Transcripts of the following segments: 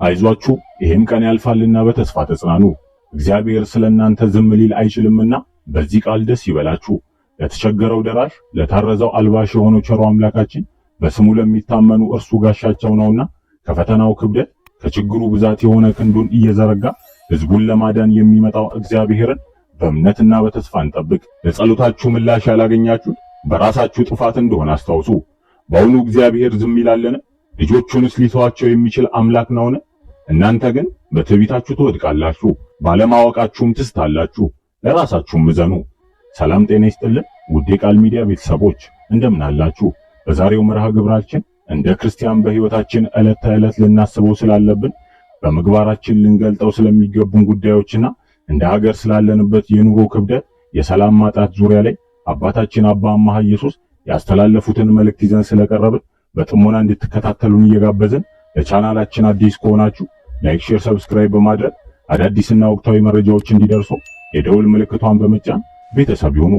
አይዟችሁ ይሄም ቀን ያልፋልና በተስፋ ተጽናኑ። እግዚአብሔር ስለናንተ ዝም ሊል አይችልምና በዚህ ቃል ደስ ይበላችሁ። ለተቸገረው ደራሽ ለታረዘው አልባሽ የሆነው ቸሩ አምላካችን በስሙ ለሚታመኑ እርሱ ጋሻቸው ነውና ከፈተናው ክብደት ከችግሩ ብዛት የሆነ ክንዱን እየዘረጋ ሕዝቡን ለማዳን የሚመጣው እግዚአብሔርን በእምነትና በተስፋ እንጠብቅ። ለጸሎታችሁ ምላሽ ያላገኛችሁት በራሳችሁ ጥፋት እንደሆነ አስታውሱ። በእውኑ እግዚአብሔር ዝም ይላልን? ልጆቹንስ ሊተዋቸው የሚችል አምላክ ነውን? እናንተ ግን በትዕቢታችሁ ትወድቃላችሁ፣ ባለማወቃችሁም ትስታላችሁ። ለራሳችሁም እዘኑ። ሰላም ጤና ይስጥልን ውድ የቃል ሚዲያ ቤተሰቦች እንደምን አላችሁ? በዛሬው መርሃ ግብራችን እንደ ክርስቲያን በሕይወታችን ዕለት ተዕለት ልናስበው ስላለብን በምግባራችን ልንገልጠው ስለሚገቡን ጉዳዮችና እንደ ሀገር ስላለንበት የኑሮ ክብደት የሰላም ማጣት ዙሪያ ላይ አባታችን አባ አምሃ ኢየሱስ ያስተላለፉትን መልእክት ይዘን ስለቀረብን በጥሞና እንድትከታተሉን እየጋበዝን ለቻናላችን አዲስ ከሆናችሁ ላይክ፣ ሼር፣ ሰብስክራይብ በማድረግ አዳዲስና ወቅታዊ መረጃዎች እንዲደርሱ የደውል ምልክቷን በመጫን ቤተሰብ ይሁኑ።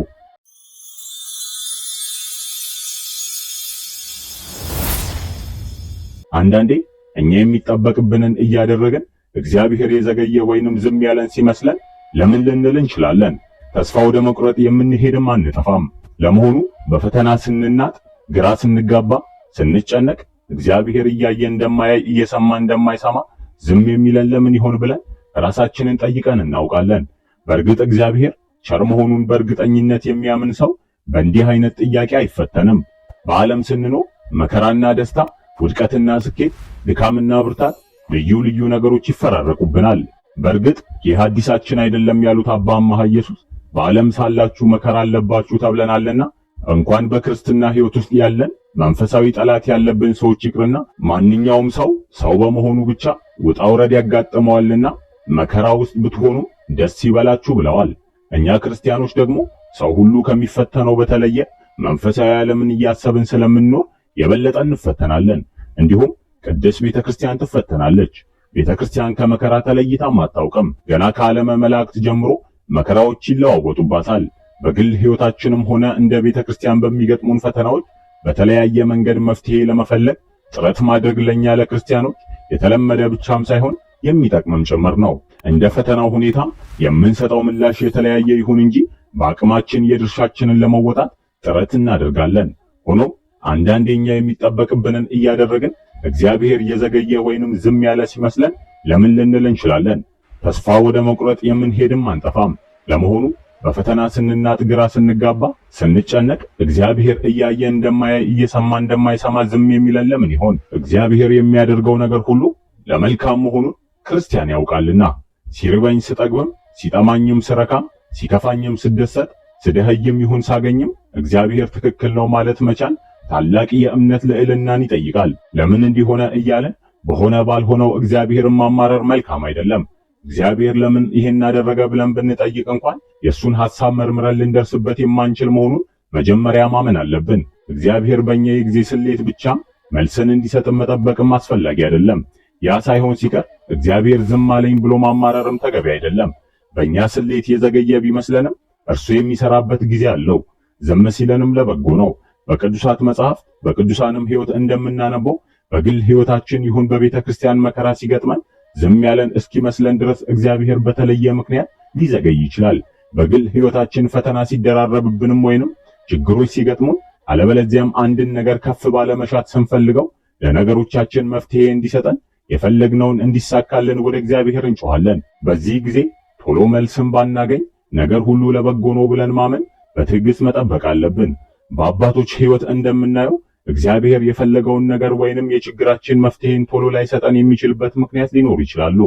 አንዳንዴ እኛ የሚጠበቅብንን እያደረግን እግዚአብሔር የዘገየ ወይንም ዝም ያለን ሲመስለን ለምን ልንል እንችላለን። ተስፋ ወደ መቁረጥ የምንሄድም አንጠፋም። ለመሆኑ በፈተና ስንናጥ፣ ግራ ስንጋባ፣ ስንጨነቅ እግዚአብሔር እያየ እንደማያይ እየሰማ እንደማይሰማ ዝም የሚለን ለምን ይሆን ብለን ራሳችንን ጠይቀን እናውቃለን? በእርግጥ እግዚአብሔር ቸር መሆኑን በእርግጠኝነት የሚያምን ሰው በእንዲህ አይነት ጥያቄ አይፈተንም። በዓለም ስንኖር መከራና ደስታ፣ ውድቀትና ስኬት፣ ድካምና ብርታት፣ ልዩ ልዩ ነገሮች ይፈራረቁብናል። በእርግጥ ይህ አዲሳችን አይደለም ያሉት አባ አምሃ ኢየሱስ በዓለም ሳላችሁ መከራ አለባችሁ ተብለናልና እንኳን በክርስትና ሕይወት ውስጥ ያለን መንፈሳዊ ጠላት ያለብን ሰዎች ይቅርና ማንኛውም ሰው በመሆኑ ብቻ ውጣ ውረድ ያጋጥመዋልና መከራ ውስጥ ብትሆኑ ደስ ይበላችሁ ብለዋል። እኛ ክርስቲያኖች ደግሞ ሰው ሁሉ ከሚፈተነው በተለየ መንፈሳዊ ዓለምን እያሰብን ስለምንኖር የበለጠ እንፈተናለን። እንዲሁም ቅድስት ቤተክርስቲያን ትፈተናለች። ቤተክርስቲያን ከመከራ ተለይታም አታውቅም። ገና ከዓለመ መላእክት ጀምሮ መከራዎች ይለዋወጡባታል። በግል ሕይወታችንም ሆነ እንደ ቤተክርስቲያን በሚገጥሙን ፈተናዎች በተለያየ መንገድ መፍትሄ ለመፈለግ ጥረት ማድረግ ለኛ ለክርስቲያኖች የተለመደ ብቻም ሳይሆን የሚጠቅምም ጭምር ነው። እንደ ፈተናው ሁኔታ የምንሰጠው ምላሽ የተለያየ ይሁን እንጂ በአቅማችን የድርሻችንን ለመወጣት ጥረት እናደርጋለን። ሆኖም አንዳንዴኛ የሚጠበቅብንን እያደረግን እግዚአብሔር የዘገየ ወይንም ዝም ያለ ሲመስለን ለምን ልንል እንችላለን? ተስፋ ወደ መቁረጥ የምንሄድም አንጠፋም። ለመሆኑ በፈተና ስንናጥ፣ ግራ ስንጋባ፣ ስንጨነቅ እግዚአብሔር እያየ እንደማያይ እየሰማ እንደማይሰማ ዝም የሚለን ለምን ይሆን? እግዚአብሔር የሚያደርገው ነገር ሁሉ ለመልካም መሆኑን ክርስቲያን ያውቃልና ሲርበኝ ስጠግብም፣ ሲጠማኝም ስረካም፣ ሲከፋኝም ስደሰት፣ ስደህይም ይሁን ሳገኝም እግዚአብሔር ትክክል ነው ማለት መቻል ታላቅ የእምነት ልዕልናን ይጠይቃል። ለምን እንዲሆነ እያለ በሆነ ባልሆነው እግዚአብሔርን ማማረር መልካም አይደለም። እግዚአብሔር ለምን ይሄን አደረገ ብለን ብንጠይቅ እንኳን የሱን ሐሳብ መርምረን ልንደርስበት የማንችል መሆኑን መጀመሪያ ማመን አለብን። እግዚአብሔር በእኛ የጊዜ ስሌት ብቻም መልስን እንዲሰጥ መጠበቅም አስፈላጊ አይደለም። ያ ሳይሆን ሲቀር እግዚአብሔር ዝም አለኝ ብሎ ማማረርም ተገቢ አይደለም። በእኛ ስሌት የዘገየ ቢመስለንም እርሱ የሚሰራበት ጊዜ አለው። ዝም ሲለንም ለበጎ ነው። በቅዱሳት መጽሐፍ በቅዱሳንም ሕይወት እንደምናነበው በግል ሕይወታችን ይሁን በቤተ ክርስቲያን መከራ ሲገጥመን ዝም ያለን እስኪመስለን ድረስ እግዚአብሔር በተለየ ምክንያት ሊዘገይ ይችላል። በግል ሕይወታችን ፈተና ሲደራረብብንም ወይንም ችግሮች ሲገጥሙን አለበለዚያም አንድን ነገር ከፍ ባለ መሻት ስንፈልገው ለነገሮቻችን መፍትሄ እንዲሰጠን የፈለግነውን እንዲሳካልን ወደ እግዚአብሔር እንጮሃለን። በዚህ ጊዜ ቶሎ መልስም ባናገኝ ነገር ሁሉ ለበጎ ነው ብለን ማመን በትዕግስት መጠበቅ አለብን። በአባቶች ሕይወት እንደምናየው እግዚአብሔር የፈለገውን ነገር ወይንም የችግራችን መፍትሄን ቶሎ ላይሰጠን የሚችልበት ምክንያት ሊኖር ይችላሉ።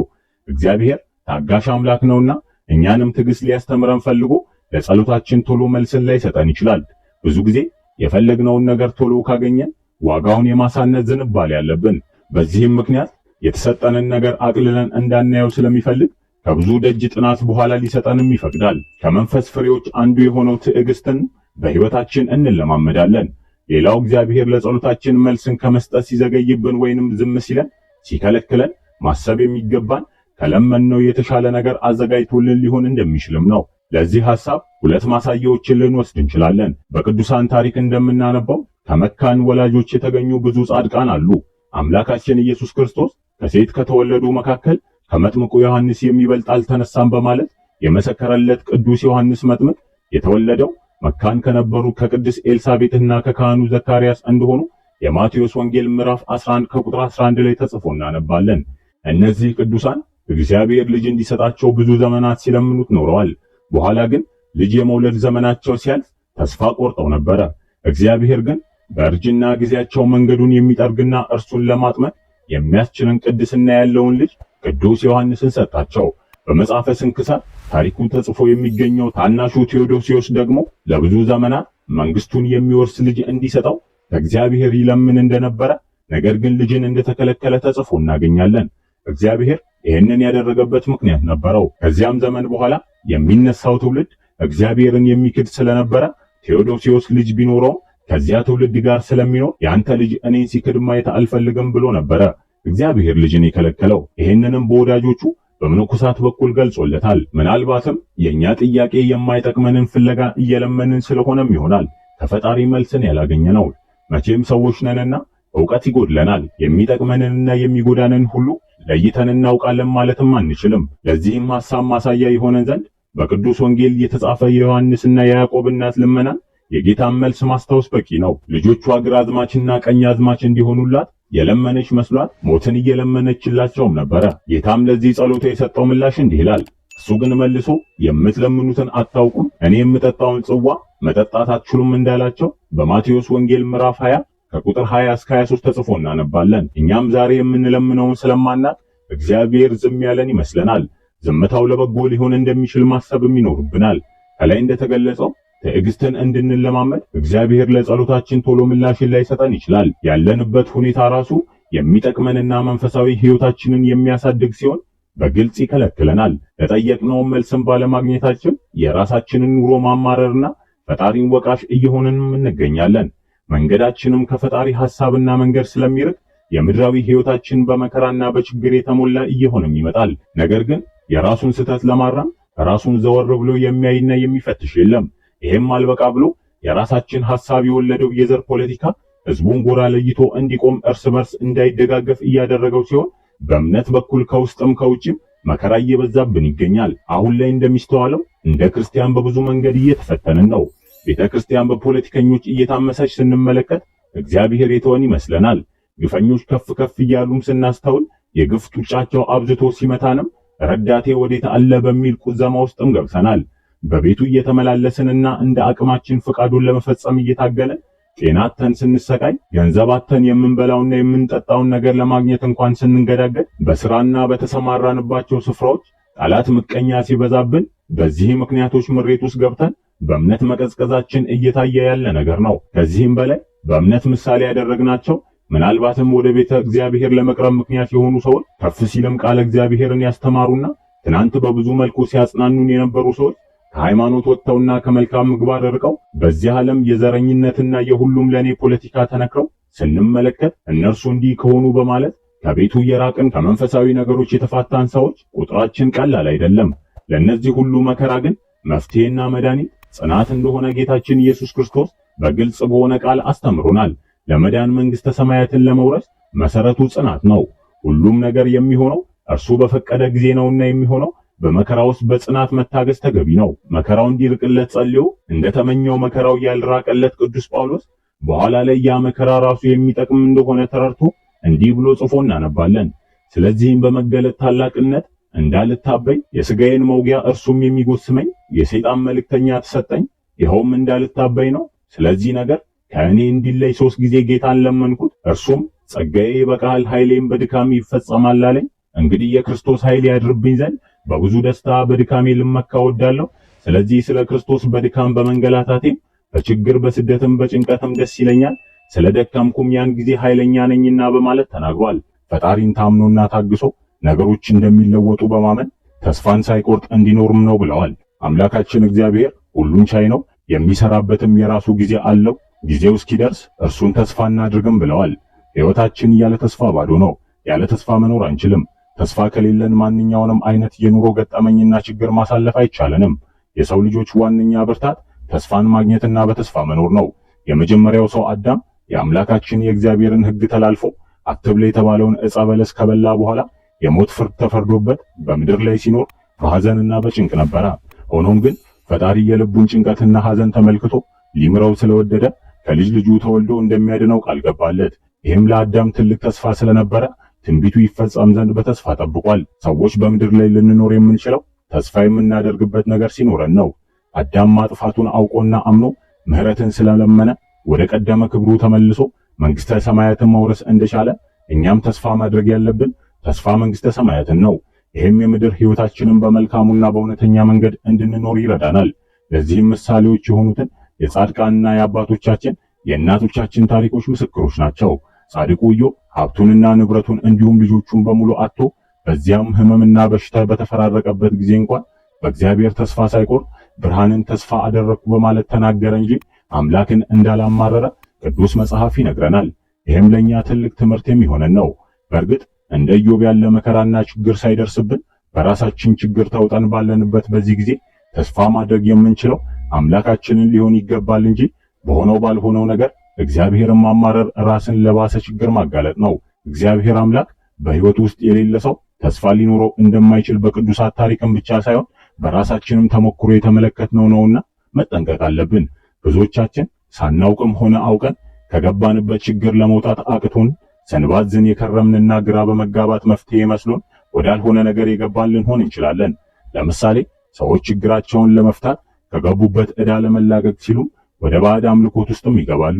እግዚአብሔር ታጋሽ አምላክ ነውና እኛንም ትዕግስት ሊያስተምረን ፈልጎ ለጸሎታችን ቶሎ መልስን ላይሰጠን ይችላል። ብዙ ጊዜ የፈለግነውን ነገር ቶሎ ካገኘን ዋጋውን የማሳነስ ዝንባሌ ያለብን። በዚህም ምክንያት የተሰጠንን ነገር አቅልለን እንዳናየው ስለሚፈልግ ከብዙ ደጅ ጥናት በኋላ ሊሰጠንም ይፈቅዳል። ከመንፈስ ፍሬዎች አንዱ የሆነው ትዕግስትን በሕይወታችን እንለማመዳለን። ሌላው እግዚአብሔር ለጸሎታችን መልስን ከመስጠት ሲዘገይብን ወይንም ዝም ሲለን ሲከለክለን ማሰብ የሚገባን ከለመነው የተሻለ ነገር አዘጋጅቶልን ሊሆን እንደሚችልም ነው። ለዚህ ሐሳብ ሁለት ማሳያዎችን ልንወስድ እንችላለን። በቅዱሳን ታሪክ እንደምናነበው ከመካን ወላጆች የተገኙ ብዙ ጻድቃን አሉ። አምላካችን ኢየሱስ ክርስቶስ ከሴት ከተወለዱ መካከል ከመጥምቁ ዮሐንስ የሚበልጥ አልተነሳም በማለት የመሰከረለት ቅዱስ ዮሐንስ መጥምቅ የተወለደው መካን ከነበሩ ከቅድስት ኤልሳቤጥና ከካህኑ ዘካርያስ እንደሆኑ የማቴዎስ ወንጌል ምዕራፍ 11 ከቁጥር 11 ላይ ተጽፎ እናነባለን። እነዚህ ቅዱሳን እግዚአብሔር ልጅ እንዲሰጣቸው ብዙ ዘመናት ሲለምኑት ኖረዋል። በኋላ ግን ልጅ የመውለድ ዘመናቸው ሲያልፍ ተስፋ ቆርጠው ነበረ። እግዚአብሔር ግን በእርጅና ጊዜያቸው መንገዱን የሚጠርግና እርሱን ለማጥመድ የሚያስችልን ቅድስና ያለውን ልጅ ቅዱስ ዮሐንስን ሰጣቸው። በመጽሐፈ ስንክሳር ታሪኩ ተጽፎ የሚገኘው ታናሹ ቴዎዶሲዮስ ደግሞ ለብዙ ዘመናት መንግስቱን የሚወርስ ልጅ እንዲሰጠው ከእግዚአብሔር ይለምን እንደነበረ፣ ነገር ግን ልጅን እንደተከለከለ ተጽፎ እናገኛለን። እግዚአብሔር ይህንን ያደረገበት ምክንያት ነበረው። ከዚያም ዘመን በኋላ የሚነሳው ትውልድ እግዚአብሔርን የሚክድ ስለነበረ ቴዎዶሲዮስ ልጅ ቢኖረው ከዚያ ትውልድ ጋር ስለሚኖር ያንተ ልጅ እኔን ሲክድ ማየት አልፈልግም ብሎ ነበረ እግዚአብሔር ልጅን የከለከለው። ይህንንም በወዳጆቹ በመነኮሳት በኩል ገልጾለታል። ምናልባትም የኛ ጥያቄ የማይጠቅመንን ፍለጋ እየለመንን ስለሆነም ይሆናል ከፈጣሪ መልስን ያላገኘነው። መቼም ሰዎች ነንና ዕውቀት ይጎድለናል። የሚጠቅመንንና የሚጎዳንን ሁሉ ለይተን እናውቃለን ማለትም አንችልም። ለዚህም ሐሳብ ማሳያ ይሆነን ዘንድ በቅዱስ ወንጌል የተጻፈ የዮሐንስና የያዕቆብ እናት ልመናን የጌታን መልስ ማስታወስ በቂ ነው። ልጆቿ ግራዝማችና ቀኛዝማች እንዲሆኑላት የለመነች መስሏት ሞትን እየለመነችላቸውም ነበረ። ጌታም ለዚህ ጸሎት የሰጠው ምላሽ እንዲህ ይላል። እሱ ግን መልሶ የምትለምኑትን አታውቁም፣ እኔ የምጠጣውን ጽዋ መጠጣት አትችሉም እንዳላቸው በማቴዎስ ወንጌል ምዕራፍ 20 ከቁጥር 20 እስከ 23 ተጽፎ እናነባለን። እኛም ዛሬ የምንለምነውን ስለማናቅ እግዚአብሔር ዝም ያለን ይመስለናል። ዝምታው ለበጎ ሊሆን እንደሚችል ማሰብም ይኖርብናል። ከላይ እንደተገለጸው ትዕግስትን እንድንለማመድ እግዚአብሔር ለጸሎታችን ቶሎ ምላሽን ላይሰጠን ይችላል። ያለንበት ሁኔታ ራሱ የሚጠቅመንና መንፈሳዊ ሕይወታችንን የሚያሳድግ ሲሆን በግልጽ ይከለክለናል። ለጠየቅነው መልስን ባለማግኘታችን የራሳችንን ኑሮ ማማረርና ፈጣሪን ወቃሽ እየሆንንም እንገኛለን። መንገዳችንም ከፈጣሪ ሐሳብና መንገድ ስለሚርቅ የምድራዊ ሕይወታችን በመከራና በችግር የተሞላ እየሆነም ይመጣል። ነገር ግን የራሱን ስህተት ለማረም ራሱን ዘወር ብሎ የሚያይና የሚፈትሽ የለም። ይሄም አልበቃ ብሎ የራሳችን ሐሳብ የወለደው የዘር ፖለቲካ ህዝቡን ጎራ ለይቶ እንዲቆም እርስ በርስ እንዳይደጋገፍ እያደረገው ሲሆን በእምነት በኩል ከውስጥም ከውጭም መከራ እየበዛብን ይገኛል። አሁን ላይ እንደሚስተዋለው እንደ ክርስቲያን በብዙ መንገድ እየተፈተንን ነው። ቤተክርስቲያን በፖለቲከኞች እየታመሰች ስንመለከት እግዚአብሔር የተወን ይመስለናል። ግፈኞች ከፍ ከፍ እያሉም ስናስተውል የግፍ ጡጫቸው አብዝቶ ሲመታንም ረዳቴ ወዴት አለ በሚል ቁዘማ ውስጥም ገብተናል። በቤቱ እየተመላለስንና እንደ አቅማችን ፍቃዱን ለመፈጸም እየታገለን ጤናተን ስንሰቃይ፣ ገንዘባተን የምንበላውና የምንጠጣውን ነገር ለማግኘት እንኳን ስንንገዳገድ፣ በስራና በተሰማራንባቸው ስፍራዎች ጠላት ምቀኛ ሲበዛብን፣ በዚህ ምክንያቶች ምሬት ውስጥ ገብተን በእምነት መቀዝቀዛችን እየታየ ያለ ነገር ነው። ከዚህም በላይ በእምነት ምሳሌ ያደረግናቸው ምናልባትም ወደ ቤተ እግዚአብሔር ለመቅረብ ምክንያት የሆኑ ሰዎች ከፍ ሲልም ቃለ እግዚአብሔርን ያስተማሩና ትናንት በብዙ መልኩ ሲያጽናኑን የነበሩ ሰዎች ከሃይማኖት ወጥተውና ከመልካም ምግባር ርቀው በዚህ ዓለም የዘረኝነትና የሁሉም ለኔ ፖለቲካ ተነክረው ስንመለከት እነርሱ እንዲህ ከሆኑ በማለት ከቤቱ የራቅን ከመንፈሳዊ ነገሮች የተፋታን ሰዎች ቁጥራችን ቀላል አይደለም። ለነዚህ ሁሉ መከራ ግን መፍትሄና መድኃኒት ጽናት እንደሆነ ጌታችን ኢየሱስ ክርስቶስ በግልጽ በሆነ ቃል አስተምሮናል። ለመዳን መንግስተ ሰማያትን ለመውረስ መሰረቱ ጽናት ነው። ሁሉም ነገር የሚሆነው እርሱ በፈቀደ ጊዜ ነውና የሚሆነው በመከራ ውስጥ በጽናት መታገስ ተገቢ ነው። መከራው እንዲርቅለት ጸልዮ እንደተመኘው መከራው ያልራቀለት ቅዱስ ጳውሎስ በኋላ ላይ ያ መከራ ራሱ የሚጠቅም እንደሆነ ተረድቶ እንዲህ ብሎ ጽፎ እናነባለን። ስለዚህም በመገለጥ ታላቅነት እንዳልታበይ የሥጋዬን መውጊያ እርሱም የሚጎስመኝ የሰይጣን መልእክተኛ ተሰጠኝ፣ ይኸውም እንዳልታበይ ነው። ስለዚህ ነገር ከእኔ እንዲለይ 3 ጊዜ ጌታን ለመንኩት፣ እርሱም ጸጋዬ ይበቃል፣ ኃይሌም በድካም ይፈጸማል አለኝ። እንግዲህ የክርስቶስ ኃይል ያድርብኝ ዘንድ በብዙ ደስታ በድካሜ ልመካ እወዳለሁ። ስለዚህ ስለ ክርስቶስ በድካም በመንገላታቴም በችግር በስደትም በጭንቀትም ደስ ይለኛል፣ ስለ ደካምኩም ያን ጊዜ ኃይለኛ ነኝና በማለት ተናግሯል። ፈጣሪን ታምኖና ታግሶ ነገሮች እንደሚለወጡ በማመን ተስፋን ሳይቆርጥ እንዲኖርም ነው ብለዋል። አምላካችን እግዚአብሔር ሁሉን ቻይ ነው፣ የሚሰራበትም የራሱ ጊዜ አለው። ጊዜው እስኪደርስ እርሱን ተስፋ እናድርግም ብለዋል። ሕይወታችን ያለ ተስፋ ባዶ ነው። ያለ ተስፋ መኖር አንችልም። ተስፋ ከሌለን ማንኛውንም አይነት የኑሮ ገጠመኝና ችግር ማሳለፍ አይቻለንም። የሰው ልጆች ዋነኛ ብርታት ተስፋን ማግኘትና በተስፋ መኖር ነው። የመጀመሪያው ሰው አዳም የአምላካችን የእግዚአብሔርን ሕግ ተላልፎ አትብላ የተባለውን ዕፀ በለስ ከበላ በኋላ የሞት ፍርድ ተፈርዶበት በምድር ላይ ሲኖር በሐዘንና በጭንቅ ነበረ። ሆኖም ግን ፈጣሪ የልቡን ጭንቀትና ሐዘን ተመልክቶ ሊምረው ስለወደደ ከልጅ ልጁ ተወልዶ እንደሚያድነው ቃል ገባለት። ይህም ለአዳም ትልቅ ተስፋ ስለነበረ ትንቢቱ ይፈጸም ዘንድ በተስፋ ጠብቋል። ሰዎች በምድር ላይ ልንኖር የምንችለው ተስፋ የምናደርግበት ነገር ሲኖረን ነው። አዳም ማጥፋቱን አውቆና አምኖ ምሕረትን ስለለመነ ወደ ቀደመ ክብሩ ተመልሶ መንግስተ ሰማያትን መውረስ እንደቻለ እኛም ተስፋ ማድረግ ያለብን ተስፋ መንግስተ ሰማያትን ነው። ይህም የምድር ሕይወታችንን በመልካሙና በእውነተኛ መንገድ እንድንኖር ይረዳናል። ለዚህም ምሳሌዎች የሆኑትን የጻድቃንና የአባቶቻችን የእናቶቻችን ታሪኮች ምስክሮች ናቸው። ጻድቁ ኢዮብ ሀብቱንና ንብረቱን እንዲሁም ልጆቹን በሙሉ አጥቶ በዚያም ሕመምና በሽታ በተፈራረቀበት ጊዜ እንኳን በእግዚአብሔር ተስፋ ሳይቆርጥ ብርሃንን ተስፋ አደረግኩ በማለት ተናገረ እንጂ አምላክን እንዳላማረረ ቅዱስ መጽሐፍ ይነግረናል። ይህም ለኛ ትልቅ ትምህርት የሚሆነን ነው። በእርግጥ እንደ ኢዮብ ያለ መከራና ችግር ሳይደርስብን በራሳችን ችግር ተውጠን ባለንበት በዚህ ጊዜ ተስፋ ማድረግ የምንችለው አምላካችንን ሊሆን ይገባል እንጂ በሆነው ባልሆነው ነገር እግዚአብሔርን ማማረር ራስን ለባሰ ችግር ማጋለጥ ነው። እግዚአብሔር አምላክ በሕይወት ውስጥ የሌለ ሰው ተስፋ ሊኖረው እንደማይችል በቅዱሳት ታሪክም ብቻ ሳይሆን በራሳችንም ተሞክሮ የተመለከትነው ነውና መጠንቀቅ አለብን። ብዙዎቻችን ሳናውቅም ሆነ አውቀን ከገባንበት ችግር ለመውጣት አቅቶን ሰንባዝን የከረምንና ግራ በመጋባት መፍትሄ መስሎን ወዳልሆነ ነገር የገባን ልንሆን እንችላለን። ለምሳሌ ሰዎች ችግራቸውን ለመፍታት ከገቡበት ዕዳ ለመላቀቅ ሲሉ ወደ ባዕድ አምልኮት ውስጥም ይገባሉ።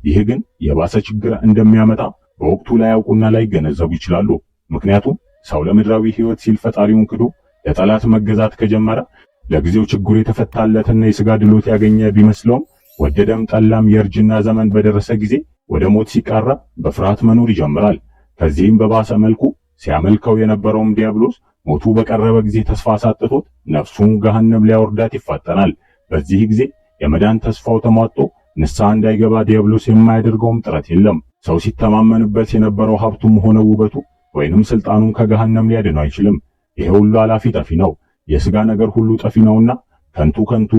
ይህ ግን የባሰ ችግር እንደሚያመጣ በወቅቱ ላይ ያውቁና ላይ ገነዘቡ ይችላሉ። ምክንያቱም ሰው ለምድራዊ ሕይወት ሲል ፈጣሪውን ክዶ ለጠላት መገዛት ከጀመረ ለጊዜው ችግሩ የተፈታለትና የሥጋ ድሎት ያገኘ ቢመስለውም ወደደም ጠላም የእርጅና ዘመን በደረሰ ጊዜ ወደ ሞት ሲቃረብ በፍርሃት መኖር ይጀምራል። ከዚህም በባሰ መልኩ ሲያመልከው የነበረውም ዲያብሎስ ሞቱ በቀረበ ጊዜ ተስፋ ሳጥቶት ነፍሱን ገሃነም ሊያወርዳት ይፋጠናል። በዚህ ጊዜ የመዳን ተስፋው ተሟጦ ንስሐ እንዳይገባ ዲያብሎስ የማያደርገውም ጥረት የለም። ሰው ሲተማመንበት የነበረው ሀብቱም ሆነ ውበቱ ወይንም ስልጣኑን ከገሃነም ሊያድነው አይችልም። ይሄ ሁሉ አላፊ ጠፊ ነው። የሥጋ ነገር ሁሉ ጠፊ ነውና ከንቱ ከንቱ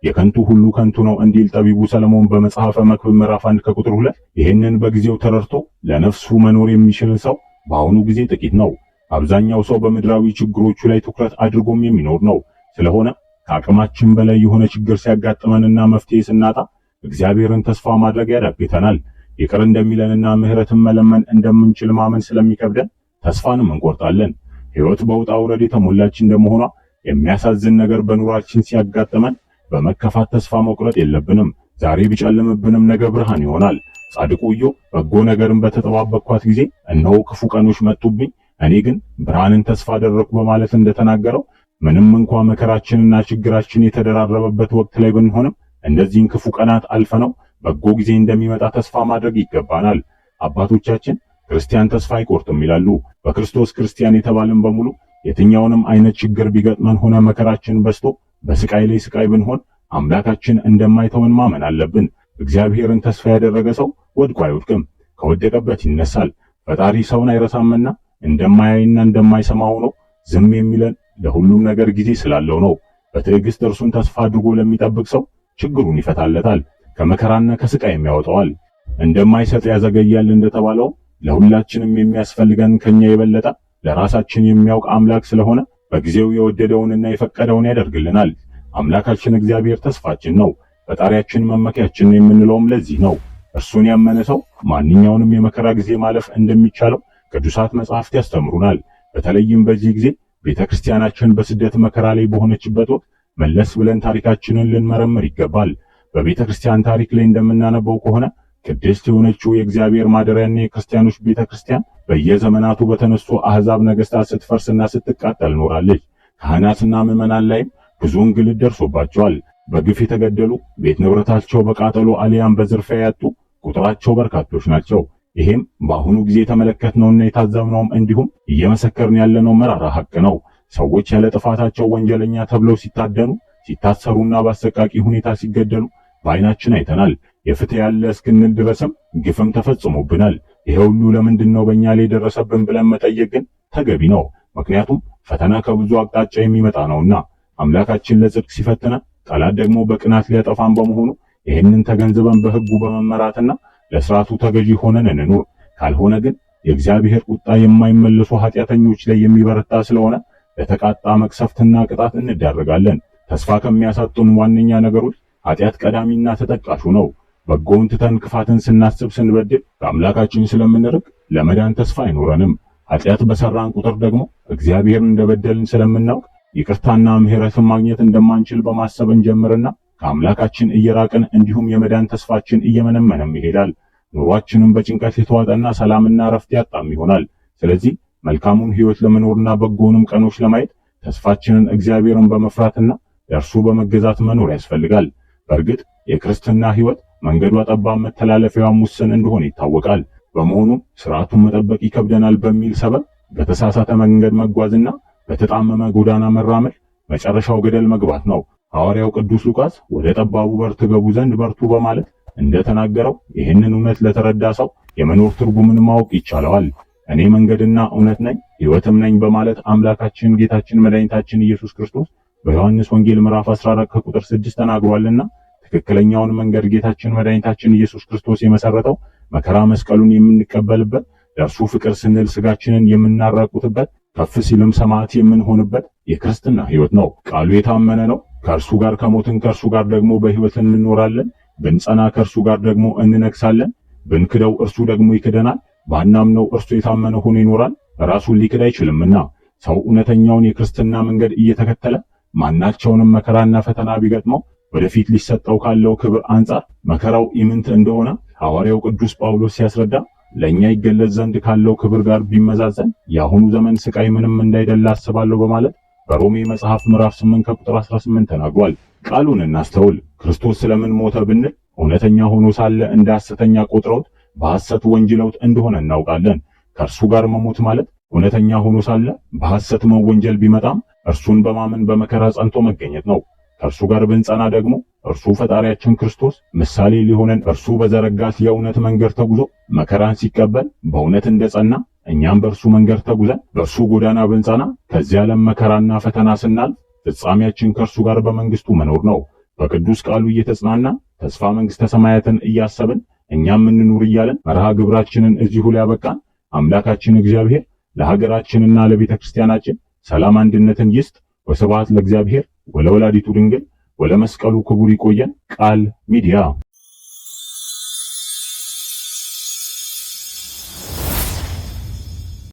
የከንቱ ሁሉ ከንቱ ነው እንዲል ጠቢቡ ሰለሞን በመጽሐፈ መክብብ ምዕራፍ 1 ከቁጥር 2። ይህንን በጊዜው ተረድቶ ለነፍሱ መኖር የሚችል ሰው በአሁኑ ጊዜ ጥቂት ነው። አብዛኛው ሰው በምድራዊ ችግሮቹ ላይ ትኩረት አድርጎም የሚኖር ነው። ስለሆነ ከአቅማችን በላይ የሆነ ችግር ሲያጋጥመንና መፍትሄ ስናጣ እግዚአብሔርን ተስፋ ማድረግ ያዳግተናል። ይቅር እንደሚለንና ምሕረትን መለመን እንደምንችል ማመን ስለሚከብደን ተስፋንም እንቆርጣለን። ሕይወት በውጣ ውረድ የተሞላች እንደመሆኗ የሚያሳዝን ነገር በኑራችን ሲያጋጥመን በመከፋት ተስፋ መቁረጥ የለብንም። ዛሬ ቢጨልምብንም ነገ ብርሃን ይሆናል። ጻድቁ ኢዮብ በጎ ነገርን በተጠባበቅኳት ጊዜ እነሆ ክፉ ቀኖች መጡብኝ፣ እኔ ግን ብርሃንን ተስፋ አደረግኩ በማለት እንደተናገረው ምንም እንኳ መከራችንና ችግራችን የተደራረበበት ወቅት ላይ ብንሆንም እንደዚህን ክፉ ቀናት አልፈነው በጎ ጊዜ እንደሚመጣ ተስፋ ማድረግ ይገባናል። አባቶቻችን ክርስቲያን ተስፋ አይቆርጥም ይላሉ። በክርስቶስ ክርስቲያን የተባለን በሙሉ የትኛውንም አይነት ችግር ቢገጥመን ሆነ መከራችን በስቶ በስቃይ ላይ ስቃይ ብንሆን አምላካችን እንደማይተወን ማመን አለብን። እግዚአብሔርን ተስፋ ያደረገ ሰው ወድቆ አይወድቅም፣ ከወደቀበት ይነሳል። ፈጣሪ ሰውን አይረሳምና እንደማያይና እንደማይሰማ ሆኖ ዝም የሚለን ለሁሉም ነገር ጊዜ ስላለው ነው። በትዕግስት እርሱን ተስፋ አድርጎ ለሚጠብቅ ሰው ችግሩን ይፈታለታል፣ ከመከራና ከስቃይም ያወጣዋል። እንደማይሰጥ ያዘገያል እንደተባለው ለሁላችንም የሚያስፈልገን ከኛ የበለጠ ለራሳችን የሚያውቅ አምላክ ስለሆነ በጊዜው የወደደውንና የፈቀደውን ያደርግልናል። አምላካችን እግዚአብሔር ተስፋችን ነው፣ ፈጣሪያችን መመኪያችን ነው የምንለውም ለዚህ ነው። እርሱን ያመነ ሰው ማንኛውንም የመከራ ጊዜ ማለፍ እንደሚቻለው ቅዱሳት መጻሕፍት ያስተምሩናል። በተለይም በዚህ ጊዜ ቤተክርስቲያናችን በስደት መከራ ላይ በሆነችበት ወቅት መለስ ብለን ታሪካችንን ልንመረምር ይገባል። በቤተክርስቲያን ታሪክ ላይ እንደምናነበው ከሆነ ቅድስት የሆነችው የእግዚአብሔር ማደሪያና የክርስቲያኖች ቤተክርስቲያን በየዘመናቱ በተነሱ አህዛብ ነገስታት ስትፈርስና ስትቃጠል ኖራለች። ካህናትና ምዕመናን ላይም ብዙ እንግልት ደርሶባቸዋል። በግፍ የተገደሉ፣ ቤት ንብረታቸው በቃጠሎ አሊያም በዝርፊያ ያጡ ቁጥራቸው በርካቶች ናቸው። ይሄም በአሁኑ ጊዜ የተመለከትነውና የታዘብነውም እንዲሁም እየመሰከርን ያለነው መራራ ሐቅ ነው። ሰዎች ያለ ጥፋታቸው ወንጀለኛ ተብለው ሲታደኑ፣ ሲታሰሩና በአሰቃቂ ሁኔታ ሲገደሉ በዓይናችን አይተናል። የፍትህ ያለ እስክንል ድረስም ግፍም ተፈጽሞብናል። ይሄ ሁሉ ለምንድን ነው በእኛ ላይ ደረሰብን ብለን መጠየቅ ግን ተገቢ ነው። ምክንያቱም ፈተና ከብዙ አቅጣጫ የሚመጣ ነውና አምላካችን ለጽድቅ ሲፈትነን፣ ጠላት ደግሞ በቅናት ሊያጠፋን በመሆኑ ይህንን ተገንዝበን በሕጉ በመመራትና ለሥርዓቱ ተገዢ ሆነን እንኑር። ካልሆነ ግን የእግዚአብሔር ቁጣ የማይመለሱ ኃጢአተኞች ላይ የሚበረታ ስለሆነ ለተቃጣ መቅሰፍትና ቅጣት እንዳረጋለን። ተስፋ ከሚያሳጡን ዋነኛ ነገሮች ኃጢአት ቀዳሚና ተጠቃሹ ነው። በጎውን ትተን ክፋትን ስናስብ ስንበድል ከአምላካችን ስለምንርቅ ለመዳን ተስፋ አይኖረንም። ኃጢአት በሰራን ቁጥር ደግሞ እግዚአብሔርን እንደበደልን ስለምናውቅ ይቅርታና ምሕረትን ማግኘት እንደማንችል በማሰብ እንጀምርና ከአምላካችን እየራቅን እንዲሁም የመዳን ተስፋችን እየመነመነም ይሄዳል። ኑሯችንም በጭንቀት የተዋጠና ሰላምና ረፍት ያጣም ይሆናል። ስለዚህ መልካሙን ሕይወት ለመኖርና በጎንም ቀኖች ለማየት ተስፋችንን እግዚአብሔርን በመፍራትና ለእርሱ በመገዛት መኖር ያስፈልጋል። በእርግጥ የክርስትና ሕይወት መንገዷ ጠባብ መተላለፊያዋም ውስን እንደሆነ ይታወቃል። በመሆኑም ስርዓቱን መጠበቅ ይከብደናል በሚል ሰበብ በተሳሳተ መንገድ መጓዝና በተጣመመ ጎዳና መራመድ መጨረሻው ገደል መግባት ነው። ሐዋርያው ቅዱስ ሉቃስ ወደ ጠባቡ በር ትገቡ ዘንድ በርቱ በማለት እንደተናገረው ይህንን እውነት ለተረዳ ሰው የመኖር ትርጉምን ማወቅ ይቻለዋል። እኔ መንገድና እውነት ነኝ ሕይወትም ነኝ በማለት አምላካችን ጌታችን መድኃኒታችን ኢየሱስ ክርስቶስ በዮሐንስ ወንጌል ምዕራፍ 14 ከቁጥር 6 ተናግሯልና ትክክለኛውን መንገድ ጌታችን መድኃኒታችን ኢየሱስ ክርስቶስ የመሰረተው መከራ መስቀሉን የምንቀበልበት፣ ለእርሱ ፍቅር ስንል ስጋችንን የምናራቁትበት፣ ከፍ ሲልም ሰማዕት የምንሆንበት የክርስትና ሕይወት ነው። ቃሉ የታመነ ነው። ከእርሱ ጋር ከሞትን ከእርሱ ጋር ደግሞ በሕይወት እንኖራለን። ብንጸና ከእርሱ ጋር ደግሞ እንነግሳለን። ብንክደው እርሱ ደግሞ ይክደናል። ባናምነው እርሱ የታመነ ሆኖ ይኖራል፣ ራሱን ሊክድ አይችልምና። ሰው እውነተኛውን የክርስትና መንገድ እየተከተለ ማናቸውንም መከራና ፈተና ቢገጥመው ወደፊት ሊሰጠው ካለው ክብር አንጻር መከራው ኢምንት እንደሆነ ሐዋርያው ቅዱስ ጳውሎስ ሲያስረዳ ለኛ ይገለጽ ዘንድ ካለው ክብር ጋር ቢመዛዘን የአሁኑ ዘመን ስቃይ ምንም እንዳይደለ አስባለሁ በማለት በሮሜ መጽሐፍ ምዕራፍ 8 ከቁጥር 18 ተናግሯል። ቃሉን እናስተውል። ክርስቶስ ስለምን ሞተ ብንል እውነተኛ ሆኖ ሳለ እንደ ሐሰተኛ ቆጥረውት በሐሰት ወንጅለውት እንደሆነ እናውቃለን። ከእርሱ ጋር መሞት ማለት እውነተኛ ሆኖ ሳለ በሐሰት መወንጀል ቢመጣም እርሱን በማመን በመከራ ጸንቶ መገኘት ነው። ከእርሱ ጋር ብንጸና ደግሞ እርሱ ፈጣሪያችን ክርስቶስ ምሳሌ ሊሆነን እርሱ በዘረጋት የእውነት መንገድ ተጉዞ መከራን ሲቀበል በእውነት እንደጸና እኛም በእርሱ መንገድ ተጉዘን በእርሱ ጎዳና ብንጸና ከዚህ ዓለም መከራና ፈተና ስናልፍ ፍጻሜያችን ከእርሱ ጋር በመንግስቱ መኖር ነው። በቅዱስ ቃሉ እየተጽናና ተስፋ መንግስተ ሰማያትን እያሰብን እኛም እንኑር እያለን መርሃ ግብራችንን እዚሁ ላይ ያበቃን። አምላካችን እግዚአብሔር ለሀገራችንና ለቤተ ክርስቲያናችን ሰላም አንድነትን ይስጥ። ወስብሐት ለእግዚአብሔር ወለወላዲቱ ድንግል ወለመስቀሉ ክቡር። ይቆየን። ቃል ሚዲያ